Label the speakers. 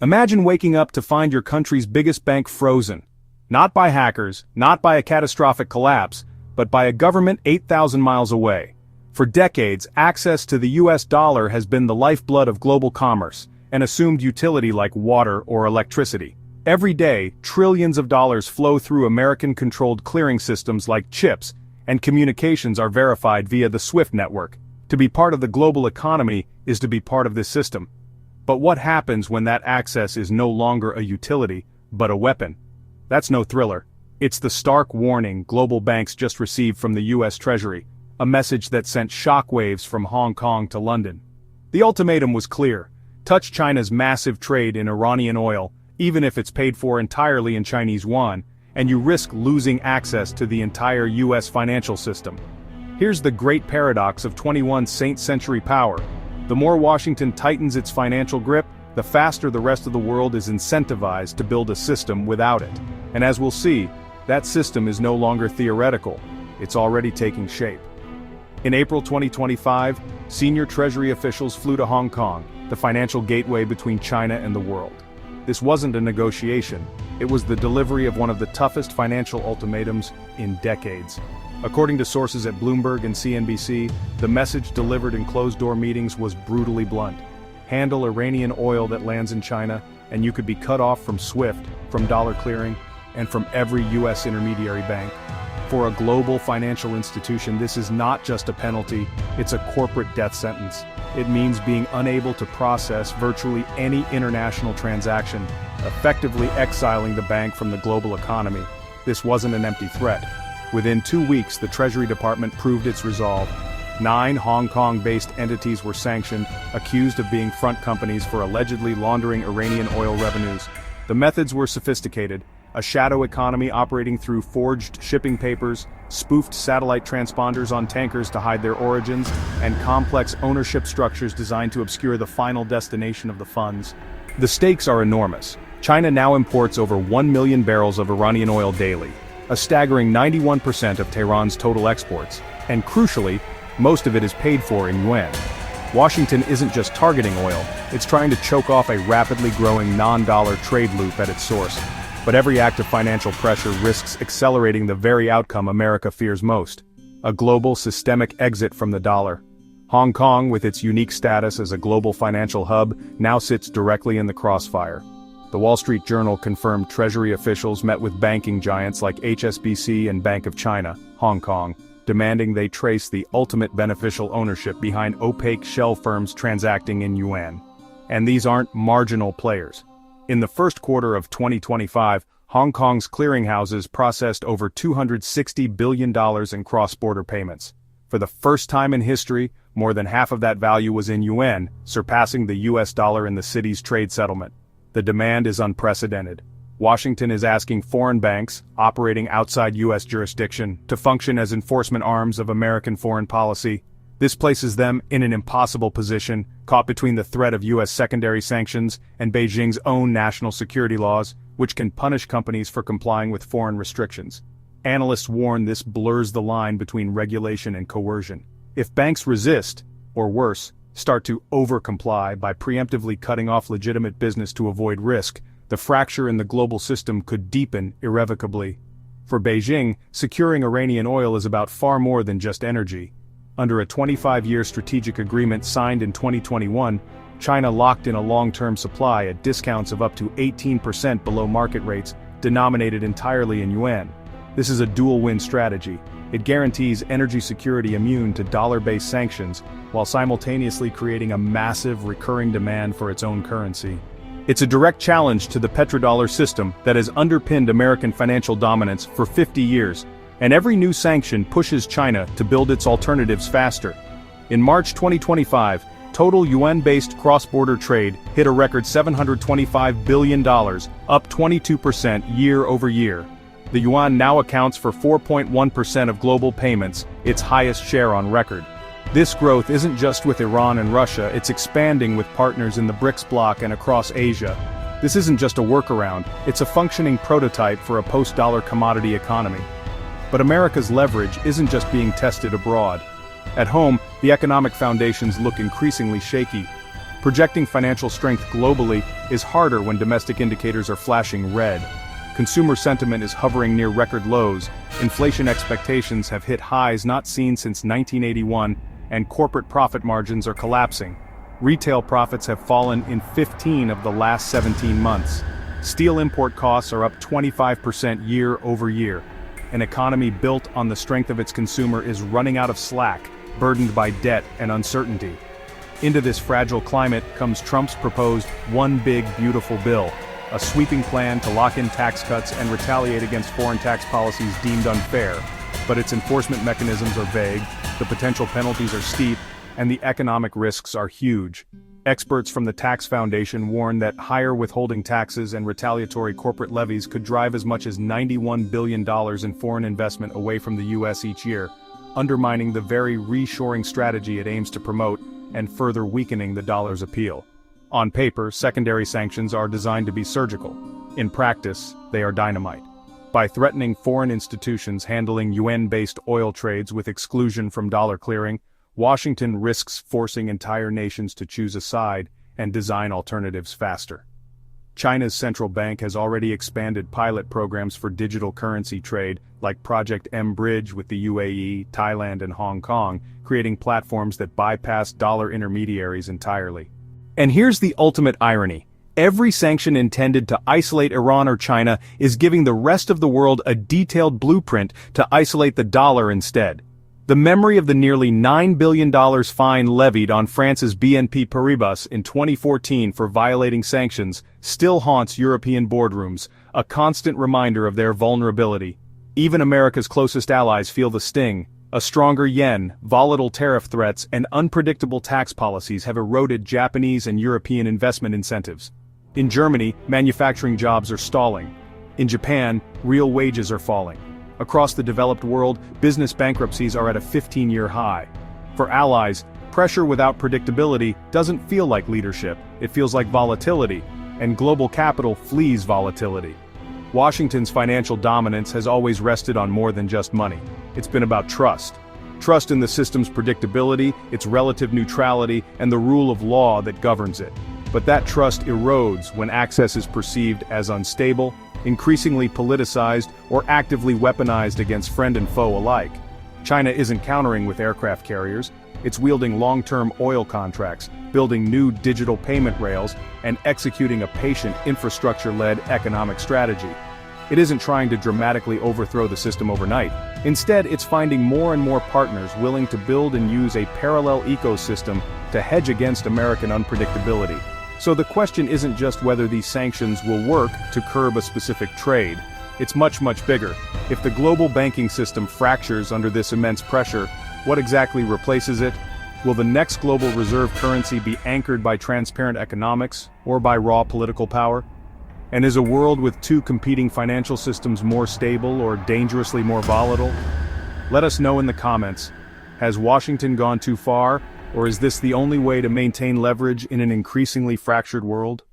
Speaker 1: Imagine waking up to find your country's biggest bank frozen. Not by hackers, not by a catastrophic collapse, but by a government 8,000 miles away. For decades, access to the US dollar has been the lifeblood of global commerce, an assumed utility like water or electricity. Every day, trillions of dollars flow through American-controlled clearing systems like CHIPS, and communications are verified via the SWIFT network. To be part of the global economy is to be part of this system. But what happens when that access is no longer a utility, but a weapon? That's no thriller. It's the stark warning global banks just received from the US Treasury, a message that sent shockwaves from Hong Kong to London. The ultimatum was clear: touch China's massive trade in Iranian oil, even if it's paid for entirely in Chinese yuan, and you risk losing access to the entire US financial system. Here's the great paradox of 21st century power. The more Washington tightens its financial grip, the faster the rest of the world is incentivized to build a system without it. And as we'll see, that system is no longer theoretical, it's already taking shape. In April 2025, senior Treasury officials flew to Hong Kong, the financial gateway between China and the world. This wasn't a negotiation, it was the delivery of one of the toughest financial ultimatums in decades. According to sources at Bloomberg and CNBC, the message delivered in closed-door meetings was brutally blunt. Handle Iranian oil that lands in China, and you could be cut off from SWIFT, from dollar clearing, and from every US intermediary bank. For a global financial institution, this is not just a penalty, it's a corporate death sentence. It means being unable to process virtually any international transaction, effectively exiling the bank from the global economy. This wasn't an empty threat. Within 2 weeks, the Treasury Department proved its resolve. 9 Hong Kong-based entities were sanctioned, accused of being front companies for allegedly laundering Iranian oil revenues. The methods were sophisticated: a shadow economy operating through forged shipping papers, spoofed satellite transponders on tankers to hide their origins, and complex ownership structures designed to obscure the final destination of the funds. The stakes are enormous. China now imports over 1 million barrels of Iranian oil daily, a staggering 91% of Tehran's total exports, and crucially, most of it is paid for in yuan. Washington isn't just targeting oil, it's trying to choke off a rapidly growing non-dollar trade loop at its source. But every act of financial pressure risks accelerating the very outcome America fears most: a global systemic exit from the dollar. Hong Kong, with its unique status as a global financial hub, now sits directly in the crossfire. The Wall Street Journal confirmed Treasury officials met with banking giants like HSBC and Bank of China, Hong Kong, demanding they trace the ultimate beneficial ownership behind opaque shell firms transacting in yuan. And these aren't marginal players. In the first quarter of 2025, Hong Kong's clearinghouses processed over $260 billion in cross-border payments. For the first time in history, more than half of that value was in yuan, surpassing the US dollar in the city's trade settlement. The demand is unprecedented. Washington is asking foreign banks, operating outside US jurisdiction, to function as enforcement arms of American foreign policy. This places them in an impossible position, caught between the threat of US secondary sanctions and Beijing's own national security laws, which can punish companies for complying with foreign restrictions. Analysts warn this blurs the line between regulation and coercion. If banks resist, or worse, start to over-comply by preemptively cutting off legitimate business to avoid risk, the fracture in the global system could deepen irrevocably. For Beijing, securing Iranian oil is about far more than just energy. Under a 25-year strategic agreement signed in 2021, China locked in a long-term supply at discounts of up to 18% below market rates, denominated entirely in yuan. This is a dual-win strategy. It guarantees energy security immune to dollar-based sanctions, while simultaneously creating a massive recurring demand for its own currency. It's a direct challenge to the petrodollar system that has underpinned American financial dominance for 50 years, and every new sanction pushes China to build its alternatives faster. In March 2025, total yuan-based cross-border trade hit a record $725 billion, up 22% year over year. The yuan now accounts for 4.1% of global payments, its highest share on record. This growth isn't just with Iran and Russia, it's expanding with partners in the BRICS bloc and across Asia. This isn't just a workaround, it's a functioning prototype for a post-dollar commodity economy. But America's leverage isn't just being tested abroad. At home, the economic foundations look increasingly shaky. Projecting financial strength globally is harder when domestic indicators are flashing red. Consumer sentiment is hovering near record lows, inflation expectations have hit highs not seen since 1981, and corporate profit margins are collapsing. Retail profits have fallen in 15 of the last 17 months. Steel import costs are up 25% year over year. An economy built on the strength of its consumer is running out of slack, burdened by debt and uncertainty. Into this fragile climate comes Trump's proposed One Big Beautiful Bill, a sweeping plan to lock in tax cuts and retaliate against foreign tax policies deemed unfair. But its enforcement mechanisms are vague, the potential penalties are steep, and the economic risks are huge. Experts from the Tax Foundation warn that higher withholding taxes and retaliatory corporate levies could drive as much as $91 billion in foreign investment away from the U.S. each year, undermining the very reshoring strategy it aims to promote and further weakening the dollar's appeal. On paper, secondary sanctions are designed to be surgical. In practice, they are dynamite. By threatening foreign institutions handling yuan-based oil trades with exclusion from dollar clearing, Washington risks forcing entire nations to choose a side and design alternatives faster. China's central bank has already expanded pilot programs for digital currency trade, like Project M-Bridge with the UAE, Thailand and Hong Kong, creating platforms that bypass dollar intermediaries entirely. And here's the ultimate irony. Every sanction intended to isolate Iran or China is giving the rest of the world a detailed blueprint to isolate the dollar instead. The memory of the nearly $9 billion fine levied on France's BNP Paribas in 2014 for violating sanctions still haunts European boardrooms, a constant reminder of their vulnerability. Even America's closest allies feel the sting. A stronger yen, volatile tariff threats, and unpredictable tax policies have eroded Japanese and European investment incentives. In Germany, manufacturing jobs are stalling. In Japan, real wages are falling. Across the developed world, business bankruptcies are at a 15-year high. For allies, pressure without predictability doesn't feel like leadership, it feels like volatility, and global capital flees volatility. Washington's financial dominance has always rested on more than just money. It's been about trust. Trust in the system's predictability, its relative neutrality, and the rule of law that governs it. But that trust erodes when access is perceived as unstable, increasingly politicized, or actively weaponized against friend and foe alike. China isn't countering with aircraft carriers, it's wielding long-term oil contracts, building new digital payment rails, and executing a patient infrastructure-led economic strategy. It isn't trying to dramatically overthrow the system overnight. Instead, it's finding more and more partners willing to build and use a parallel ecosystem to hedge against American unpredictability. So the question isn't just whether these sanctions will work to curb a specific trade. It's much, much bigger. If the global banking system fractures under this immense pressure, what exactly replaces it? Will the next global reserve currency be anchored by transparent economics or by raw political power? And is a world with two competing financial systems more stable or dangerously more volatile? Let us know in the comments. Has Washington gone too far, or is this the only way to maintain leverage in an increasingly fractured world?